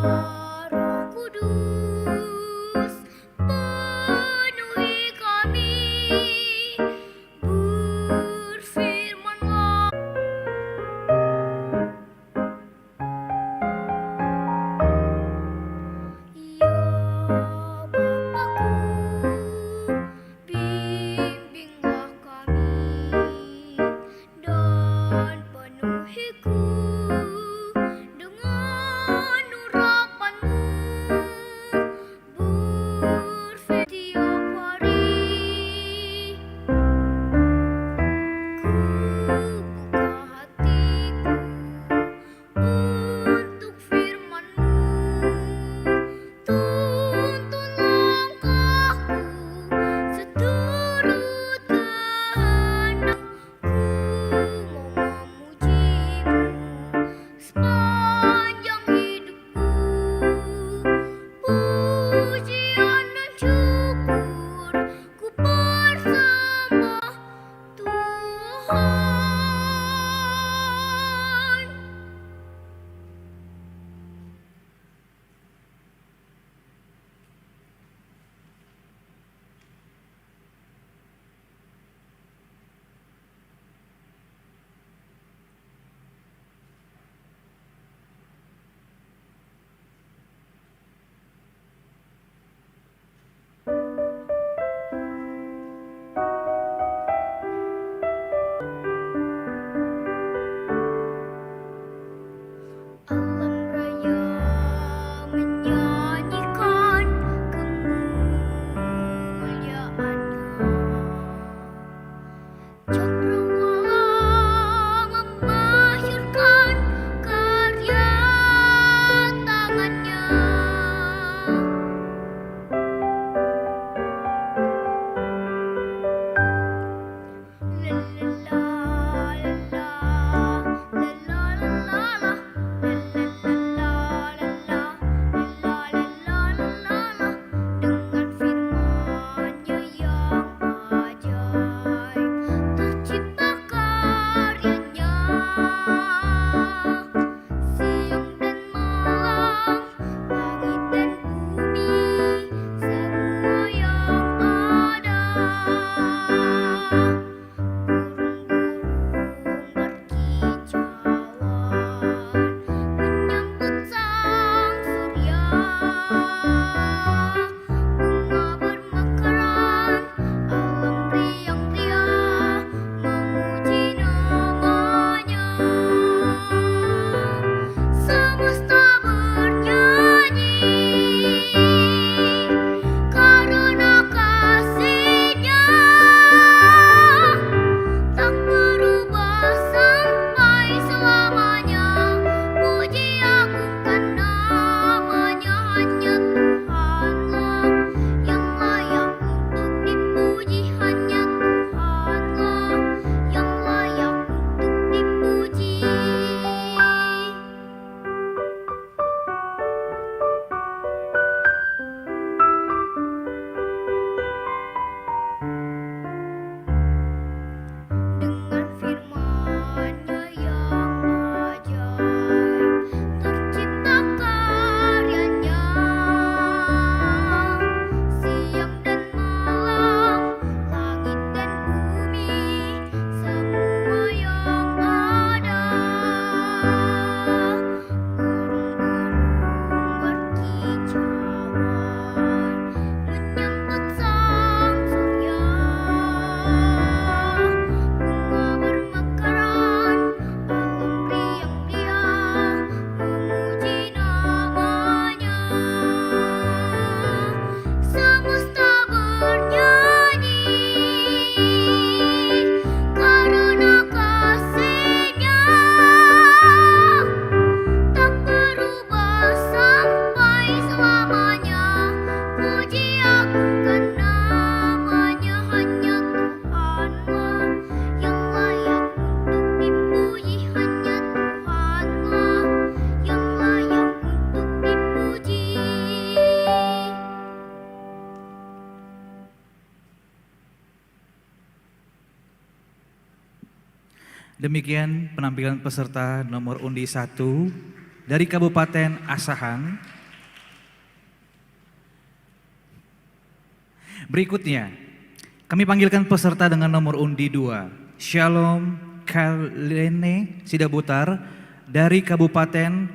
Roh Kudus, penuhi kami, berfirmanlah. Ya Bapa-Ku, bimbinglah kami dan penuhiku dengan urapan-Mu, tiap hari. Ku buka hatiku untuk firman-Mu, tuntun langkahku seturut kehendak-Mu. Ku mau memuji-Mu sepanjang hidupku, pujian dan syukur ku persembah Tuhan. Alam raya menyanyikan kemuliaan-Nya, cakrawala memasyurkan karya tangan-Nya. Dengan firman-Nya yang ajaib, tercipta karya-Nya. Siang dan malam, langit dan bumi, semua yang ada. Burung-burung berkicauan menyambut sang surya. Bunga bermekaran, alam riang-riang memuji nama-Nya. Semesta bernyanyi karena kasih-Nya tak berubah sampai selamanya. Puji agungkan nama-Nya, hanya Tuhanlah yang layak untuk dipuji, hanya Tuhanlah yang layak untuk dipuji. Dengan firman-Nya yang ajaib, tercipta karya-Nya. Siang dan malam, langit dan bumi, semua yang ada. Burung-burung berkicauan menyambut sang surya. Bunga bermekaran, alam riang-riang memuji nama-Nya. Semesta bernyanyi karena kasih-Nya tak berubah sampai selamanya. Puji agungkan nama-Nya, hanya Tuhanlah yang layak untuk dipuji, hanya Tuhanlah yang layak untuk dipuji. Demikian penampilan peserta nomor undi 1 dari Kabupaten Asahan. Berikutnya, kami panggilkan peserta dengan nomor undi 2, Shalom Kalene Sidabutar dari Kabupaten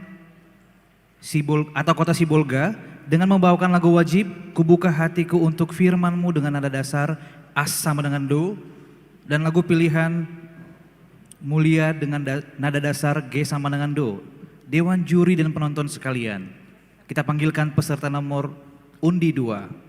Kota Sibolga dengan membawakan lagu wajib Kubuka Hatiku Untuk Firman-Mu dengan nada dasar As sama dengan Do dan lagu pilihan Mulia dengan nada dasar G sama dengan Do. Dewan juri dan penonton sekalian, kita panggilkan peserta nomor undi 2.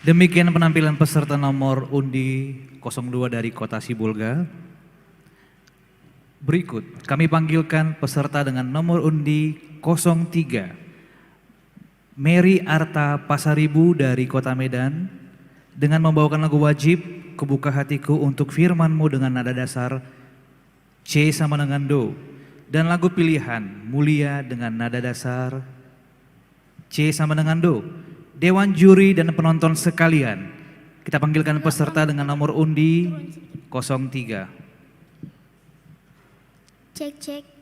Demikian penampilan peserta nomor undi 02 dari Kota Sibolga. Berikut kami panggilkan peserta dengan nomor undi 03. Mary Arta Pasaribu dari Kota Medan dengan membawakan lagu wajib Kubuka Hatiku untuk Firman-Mu dengan nada dasar C sama dengan Do, dan lagu pilihan Mulia dengan nada dasar C sama dengan Do. Dewan juri dan penonton sekalian, kita panggilkan peserta dengan nomor undi 03. Cek cek.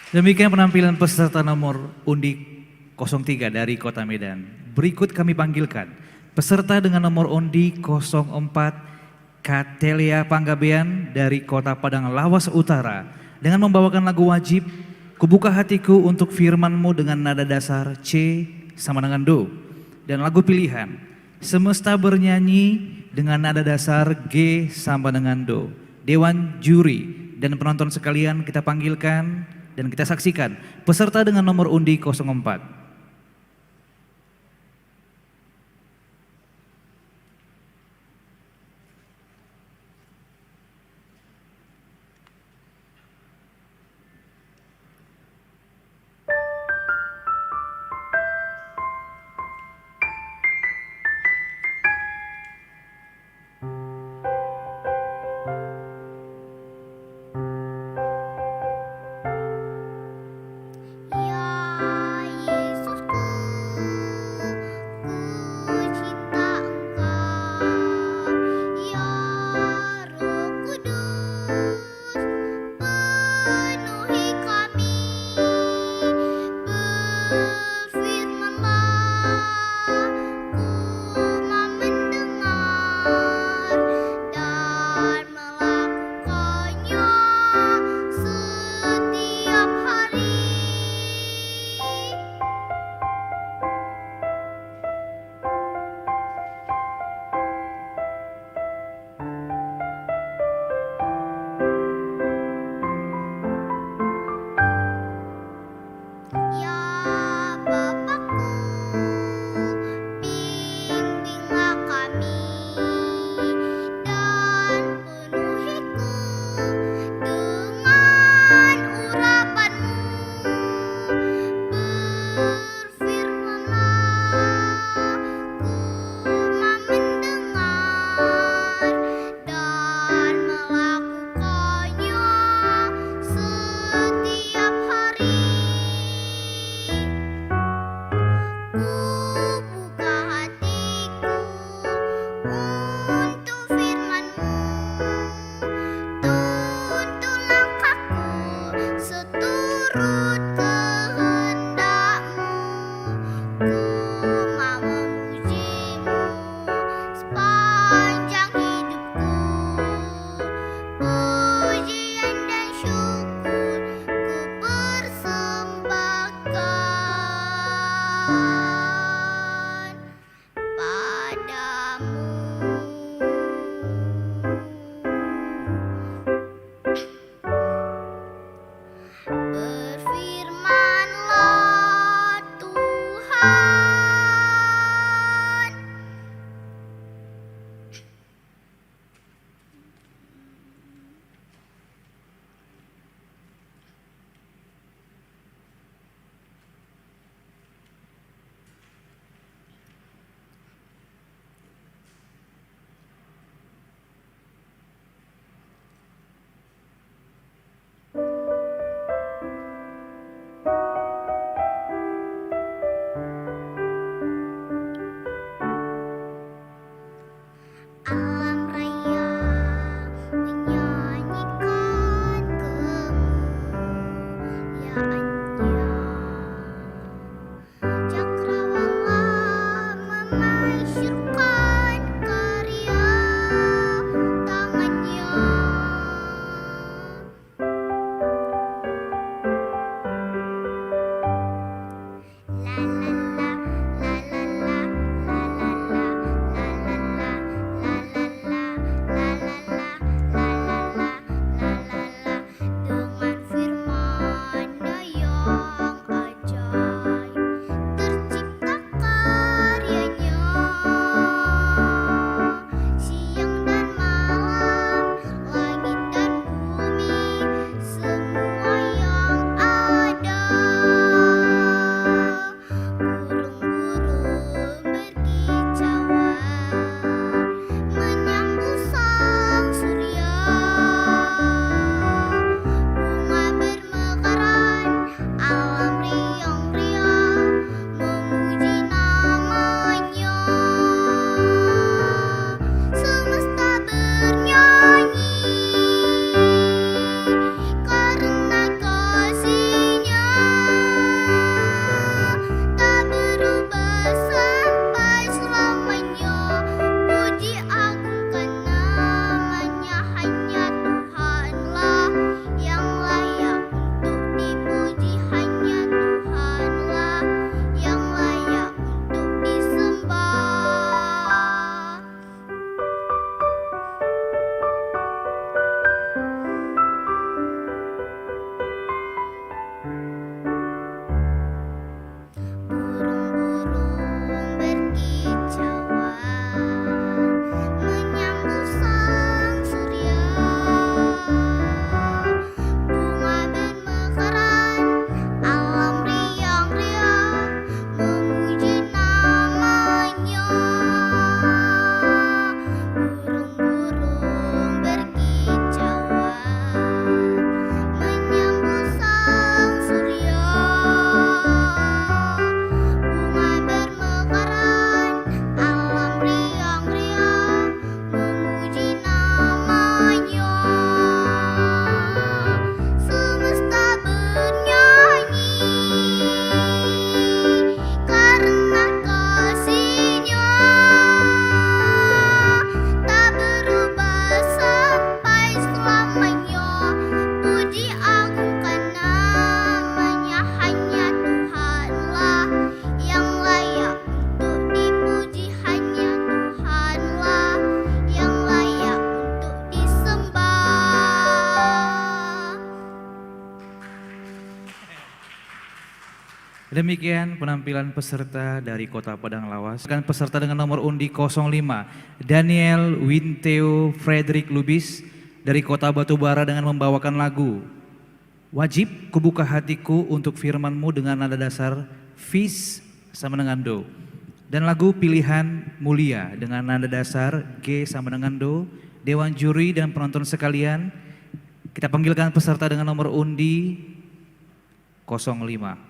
Demikian penampilan peserta nomor undi 03 dari Kota Medan. Berikut kami panggilkan peserta dengan nomor undi 04 Katelia Panggabean dari Kota Padang Lawas Utara dengan membawakan lagu wajib Kubuka Hatiku Untuk Firman-Mu dengan nada dasar C sama dengan Do, dan lagu pilihan Semesta Bernyanyi dengan nada dasar G sama dengan Do. Dewan juri dan penonton sekalian, kita panggilkan dan kita saksikan peserta dengan nomor undi 04. Ya Yesusku, ku cinta Engkau. Ya Roh Kudus, penuhi kami. Berfirmanlah, ku mau mendengar dan melakukannya setiap hari. Ya Bapakku, bimbinglah kami dan penuhiku dengan urapan-Mu. Berfirmanlah, ku mau mendengar dan melakukannya setiap hari. Kubuka hatiku untuk firman-Mu, tuntun langkahku seturut kehendak-Mu. Ku mau memuji-Mu sepanjang hidupku, pujian dan syukur ku persembahkan padamu. Berfirmanlah Tuhan. Alam raya menyanyikan kemuliaan-Nya. Cakrawala memasyurkan karya tangan-Nya. La la la, la la la, la la la, la la la, la la la, la la la, la la la, la la la. Dengan firman-Nya Demikian penampilan peserta dari Kota Padang Lawas. Dan peserta dengan nomor undi 05, Daniel Winteo Frederick Lubis dari Kota Batubara dengan membawakan lagu Wajib Kubuka Hatiku Untuk Firman-Mu dengan nada dasar Fis sama dengan Do. Dan lagu pilihan Mulia dengan nada dasar G sama dengan Do. Dewan juri dan penonton sekalian, kita panggilkan peserta dengan nomor undi 05.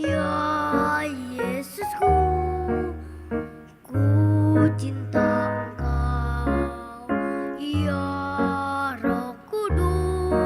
Ya Yesusku, ku cinta Engkau. Ya Roh Kudus,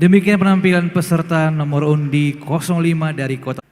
Demikian penampilan peserta nomor undi 05 dari Kota